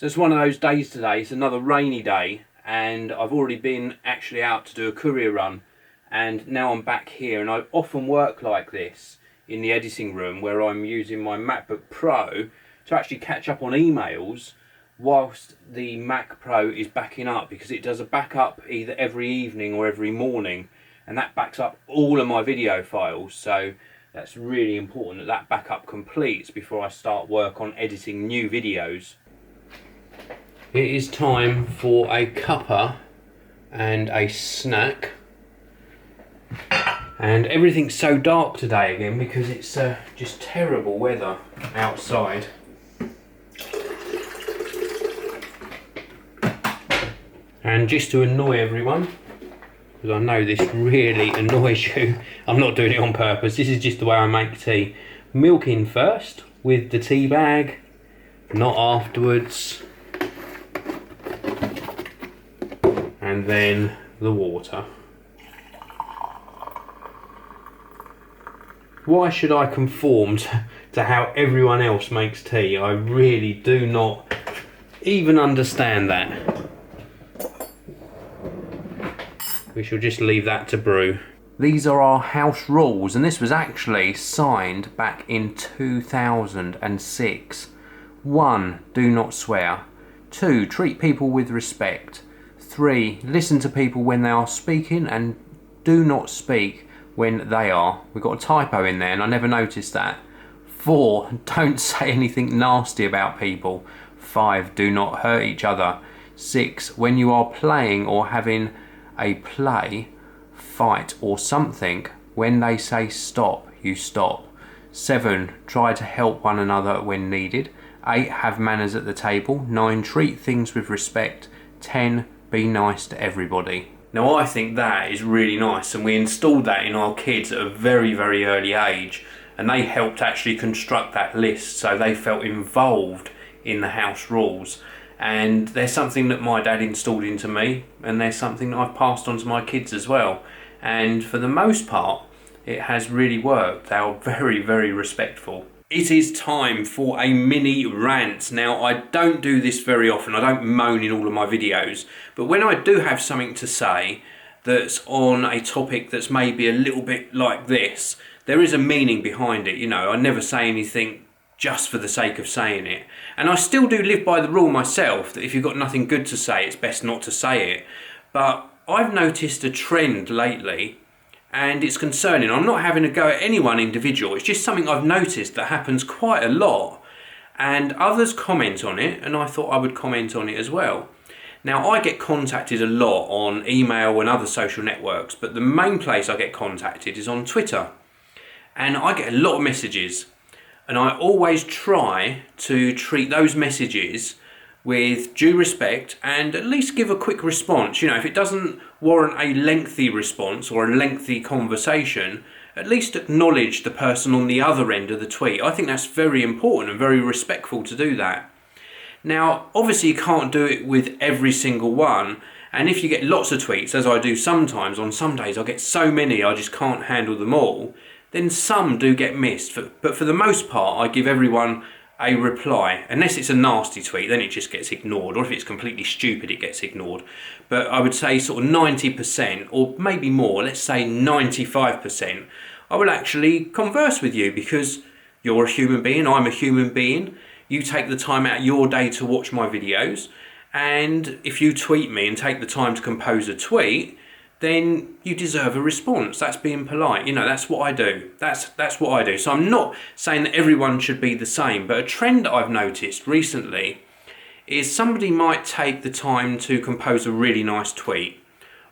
So it's one of those days today. It's another rainy day, and I've already been actually out to do a courier run, and now I'm back here. And I often work like this in the editing room, where I'm using my MacBook Pro to actually catch up on emails whilst the Mac Pro is backing up, because it does a backup either every evening or every morning, and that backs up all of my video files. So that's really important that that backup completes before I start work on editing new videos. It is time for a cuppa and a snack, and everything's so dark today again because it's just terrible weather outside. And just to annoy everyone, because I know this really annoys you, I'm not doing it on purpose, this is just the way I make tea. Milk in first with the tea bag, not afterwards. And then the water. Why should I conform to how everyone else makes tea? I really do not even understand that. We shall just leave that to brew. These are our house rules, and this was actually signed back in 2006. 1. Do not swear. 2. Treat people with respect. 3. Listen to people when they are speaking, and do not speak when they are. We've got a typo in there and I never noticed that. 4. Don't say anything nasty about people. 5. Do not hurt each other. 6. When you are playing or having a play, fight or something, when they say stop, you stop. 7. Try to help one another when needed. 8. Have manners at the table. 9. Treat things with respect. 10. Be nice to everybody. Now I think that is really nice, and we installed that in our kids at a very, very early age, and they helped actually construct that list, so they felt involved in the house rules. And there's something that my dad installed into me, and there's something that I've passed on to my kids as well. And for the most part, it has really worked. They are very, very respectful. It is time for a mini rant. Now, I don't do this very often. I don't moan in all of my videos. But when I do have something to say that's on a topic that's maybe a little bit like this, there is a meaning behind it. You know, I never say anything just for the sake of saying it. And I still do live by the rule myself that if you've got nothing good to say, it's best not to say it. But I've noticed a trend lately, and it's concerning. I'm not having a go at any one individual, it's just something I've noticed that happens quite a lot, and others comment on it, and I thought I would comment on it as well. Now, I get contacted a lot on email and other social networks, but the main place I get contacted is on Twitter, and I get a lot of messages, and I always try to treat those messages with due respect and at least give a quick response. You know, if it doesn't warrant a lengthy response or a lengthy conversation, at least acknowledge the person on the other end of the tweet. I think that's very important and very respectful to do that. Now, obviously you can't do it with every single one, and if you get lots of tweets, as I do sometimes, on some days I get so many I just can't handle them all, then some do get missed. But for the most part, I give everyone a reply. Unless it's a nasty tweet, then it just gets ignored, or if it's completely stupid, it gets ignored. But I would say sort of 90%, or maybe more, let's say 95%, I will actually converse with you, because you're a human being, I'm a human being. You take the time out of your day to watch my videos, and if you tweet me and take the time to compose a tweet, then you deserve a response. That's being polite. You know, that's what I do. That's what I do. So I'm not saying that everyone should be the same, but a trend that I've noticed recently is somebody might take the time to compose a really nice tweet,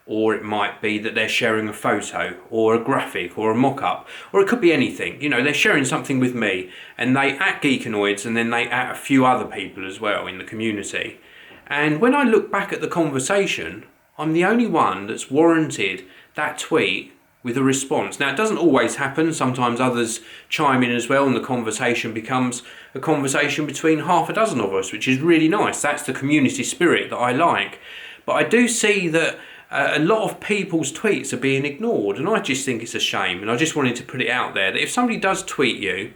or it might be that they're sharing a photo or a graphic or a mock-up, or it could be anything. You know, they're sharing something with me, and they at Geekanoids, and then they at a few other people as well in the community. And when I look back at the conversation, I'm the only one that's warranted that tweet with a response. Now, it doesn't always happen. Sometimes others chime in as well, and the conversation becomes a conversation between half a dozen of us, which is really nice. That's the community spirit that I like. But I do see that a lot of people's tweets are being ignored, and I just think it's a shame. And I just wanted to put it out there that if somebody does tweet you,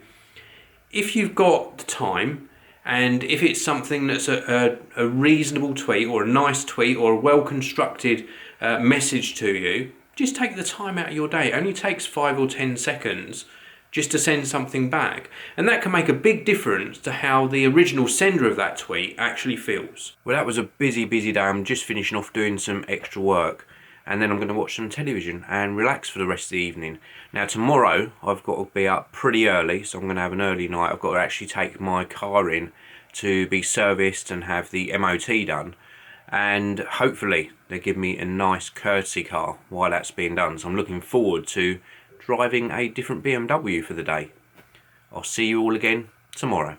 if you've got the time And if it's something that's a reasonable tweet or a nice tweet or a well-constructed message to you, just take the time out of your day. It only takes 5 or 10 seconds just to send something back. And that can make a big difference to how the original sender of that tweet actually feels. Well, that was a busy day. I'm just finishing off doing some extra work. And then I'm going to watch some television and relax for the rest of the evening. Now tomorrow I've got to be up pretty early, so I'm going to have an early night. I've got to actually take my car in to be serviced and have the MOT done. And hopefully they give me a nice courtesy car while that's being done. So I'm looking forward to driving a different BMW for the day. I'll see you all again tomorrow.